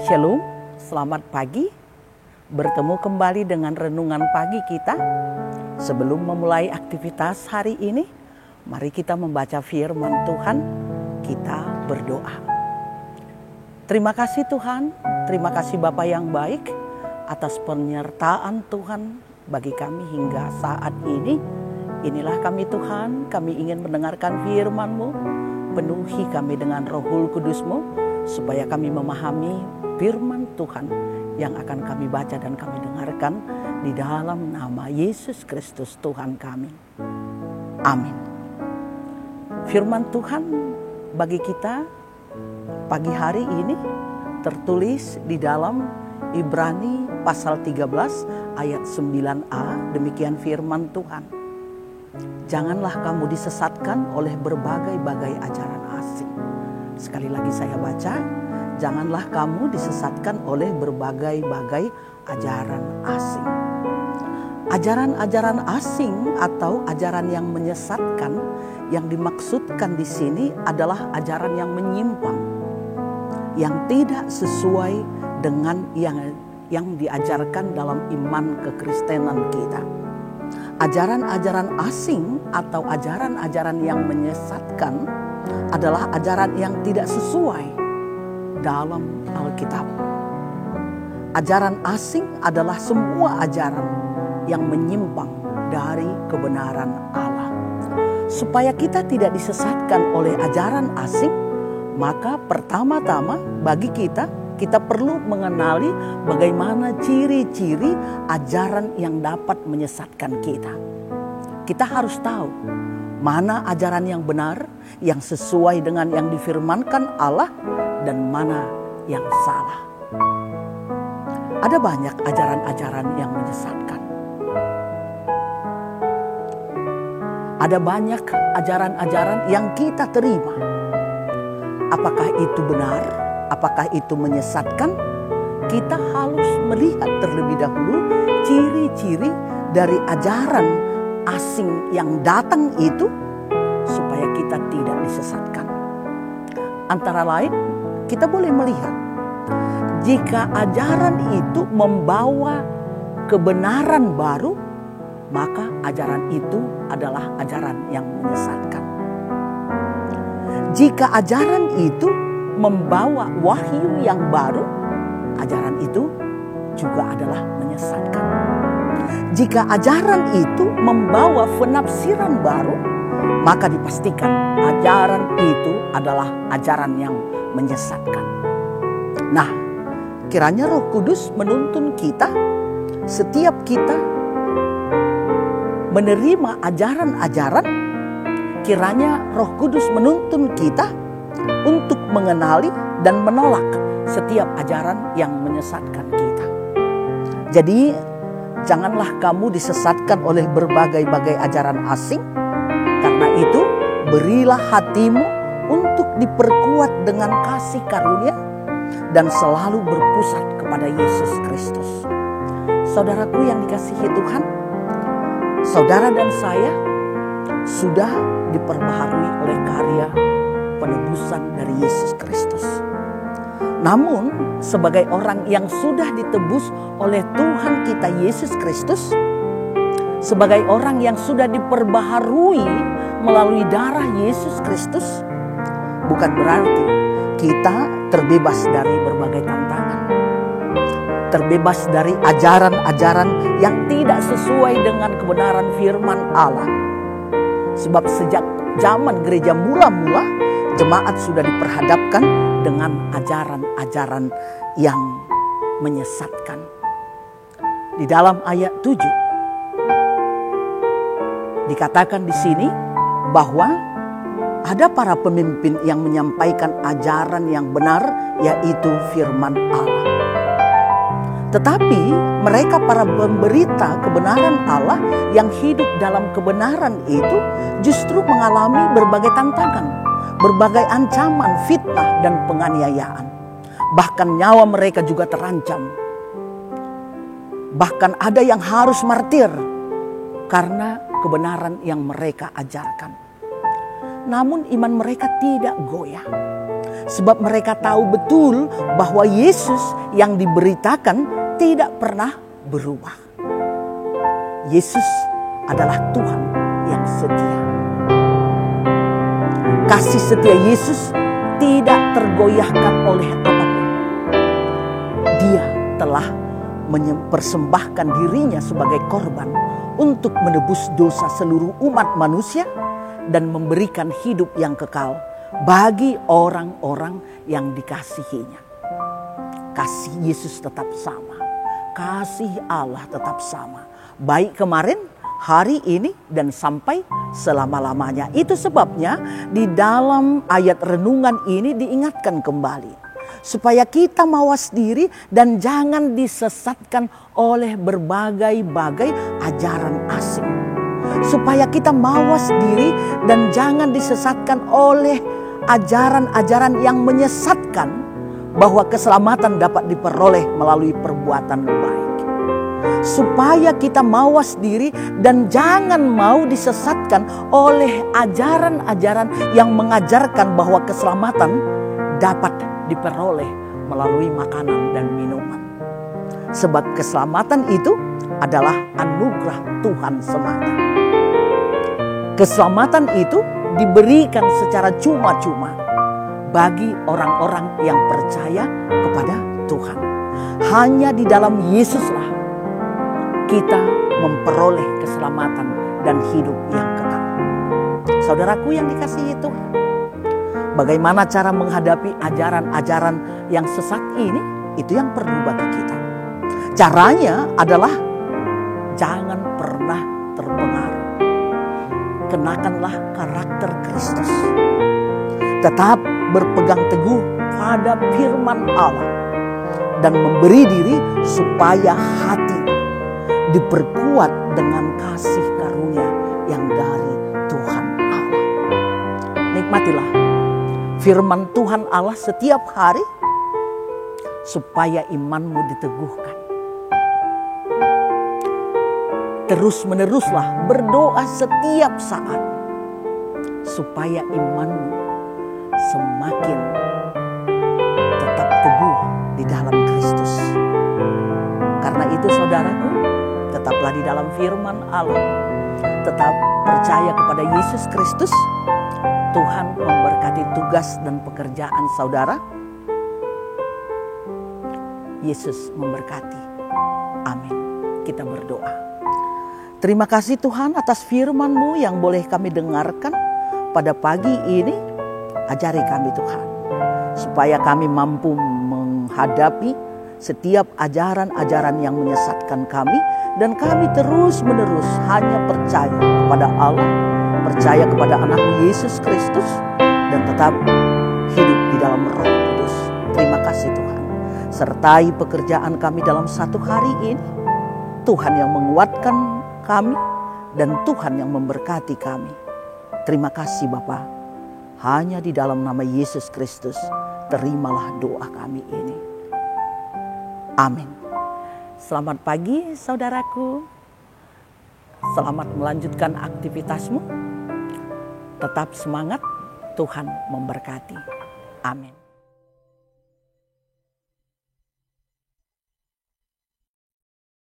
Shalom, selamat pagi. Bertemu kembali dengan renungan pagi kita. Sebelum memulai aktivitas hari ini, mari kita membaca firman Tuhan. Kita berdoa. Terima kasih Tuhan, terima kasih Bapa yang baik atas penyertaan Tuhan bagi kami hingga saat ini. Inilah kami Tuhan, kami ingin mendengarkan firman-Mu. Penuhi kami dengan Roh Kudus-Mu supaya kami memahami firman Tuhan yang akan kami baca dan kami dengarkan di dalam nama Yesus Kristus Tuhan kami. Amin. Firman Tuhan bagi kita pagi hari ini tertulis di dalam Ibrani pasal 13 ayat 9a. Demikian firman Tuhan. Janganlah kamu disesatkan oleh berbagai-bagai ajaran asing. Sekali lagi saya baca, janganlah kamu disesatkan oleh berbagai-bagai ajaran asing. Ajaran-ajaran asing atau ajaran yang menyesatkan yang dimaksudkan di sini adalah ajaran yang menyimpang, yang tidak sesuai dengan yang diajarkan dalam iman kekristenan kita. Ajaran-ajaran asing atau ajaran-ajaran yang menyesatkan adalah ajaran yang tidak sesuai dalam Alkitab. Ajaran asing adalah semua ajaran yang menyimpang dari kebenaran Allah. Supaya kita tidak disesatkan oleh ajaran asing, maka pertama-tama bagi kita perlu mengenali bagaimana ciri-ciri ajaran yang dapat menyesatkan kita. Kita harus tahu mana ajaran yang benar, yang sesuai dengan yang difirmankan Allah, dan mana yang salah. Ada banyak ajaran-ajaran yang menyesatkan. Ada banyak ajaran-ajaran yang kita terima. Apakah itu benar? Apakah itu menyesatkan? Kita harus melihat terlebih dahulu ciri-ciri dari ajaran asing yang datang itu supaya kita tidak disesatkan. Antara lain, kita boleh melihat jika ajaran itu membawa kebenaran baru, maka ajaran itu adalah ajaran yang menyesatkan. Jika ajaran itu membawa wahyu yang baru, ajaran itu juga adalah menyesatkan. Jika ajaran itu membawa penafsiran baru, maka dipastikan ajaran itu adalah ajaran yang menyesatkan. Nah, kiranya Roh Kudus menuntun kita, setiap kita menerima ajaran-ajaran, kiranya Roh Kudus menuntun kita untuk mengenali dan menolak setiap ajaran yang menyesatkan kita. Jadi, janganlah kamu disesatkan oleh berbagai-bagai ajaran asing. Karena itu, berilah hatimu untuk diperkuat dengan kasih karunia dan selalu berpusat kepada Yesus Kristus. Saudaraku yang dikasihi Tuhan, saudara dan saya sudah diperbaharui oleh karya penebusan dari Yesus Kristus. Namun, sebagai orang yang sudah ditebus oleh Tuhan kita Yesus Kristus, sebagai orang yang sudah diperbaharui melalui darah Yesus Kristus, bukan berarti kita terbebas dari berbagai tantangan. Terbebas dari ajaran-ajaran yang tidak sesuai dengan kebenaran firman Allah. Sebab sejak zaman gereja mula-mula, jemaat sudah diperhadapkan dengan ajaran-ajaran yang menyesatkan. Di dalam ayat 7 dikatakan di sini bahwa ada para pemimpin yang menyampaikan ajaran yang benar, yaitu firman Allah. Tetapi mereka para pemberita kebenaran Allah yang hidup dalam kebenaran itu justru mengalami berbagai tantangan, berbagai ancaman, fitnah, dan penganiayaan. Bahkan nyawa mereka juga terancam. Bahkan ada yang harus martir karena kebenaran yang mereka ajarkan. namun iman mereka tidak goyah. Sebab mereka tahu betul bahwa Yesus yang diberitakan tidak pernah berubah. Yesus adalah Tuhan yang setia. Kasih setia Yesus tidak tergoyahkan oleh apapun. Dia telah mempersembahkan dirinya sebagai korban untuk menebus dosa seluruh umat manusia dan memberikan hidup yang kekal bagi orang-orang yang dikasihinya. Kasih Yesus tetap sama. Kasih Allah tetap sama. Baik kemarin, hari ini, dan sampai selama-lamanya. Itu sebabnya di dalam ayat renungan ini diingatkan kembali. Supaya kita mawas diri dan jangan disesatkan oleh berbagai-bagai ajaran asing. Supaya kita mawas diri dan jangan disesatkan oleh ajaran-ajaran yang menyesatkan bahwa keselamatan dapat diperoleh melalui perbuatan baik. Supaya kita mawas diri dan jangan mau disesatkan oleh ajaran-ajaran yang mengajarkan bahwa keselamatan dapat diperoleh melalui makanan dan minuman. Sebab keselamatan itu adalah anugerah Tuhan semata. Keselamatan itu diberikan secara cuma-cuma bagi orang-orang yang percaya kepada Tuhan. Hanya di dalam Yesuslah kita memperoleh keselamatan dan hidup yang kekal. Saudaraku yang dikasihi Tuhan, bagaimana cara menghadapi ajaran-ajaran yang sesat ini? Itu yang perlu bagi kita. Caranya adalah jangan pernah terpengaruh. Kenakanlah karakter Kristus. Tetap berpegang teguh pada firman Allah. Dan memberi diri supaya hati diperkuat dengan kasih karunia yang dari Tuhan Allah. Nikmatilah firman Tuhan Allah setiap hari supaya imanmu diteguhkan. Terus-meneruslah berdoa setiap saat supaya imanmu semakin tetap teguh di dalam Kristus. Karena itu saudaraku, tetaplah di dalam firman Allah. Tetap percaya kepada Yesus Kristus. Tuhan memberkati tugas dan pekerjaan saudara. Yesus memberkati. Amin. Kita berdoa. Terima kasih Tuhan atas firman-Mu yang boleh kami dengarkan pada pagi ini. Ajari kami Tuhan, supaya kami mampu menghadapi setiap ajaran-ajaran yang menyesatkan kami. Dan kami terus-menerus hanya percaya kepada Allah, percaya kepada Anak-Mu Yesus Kristus, dan tetap hidup di dalam Roh Kudus. Terima kasih Tuhan. Sertai pekerjaan kami dalam satu hari ini. Tuhan yang menguatkan kami dan Tuhan yang memberkati kami. Terima kasih Bapa. Hanya di dalam nama Yesus Kristus, terimalah doa kami ini. Amin. Selamat pagi saudaraku. Selamat melanjutkan aktivitasmu. Tetap semangat, Tuhan memberkati. Amin.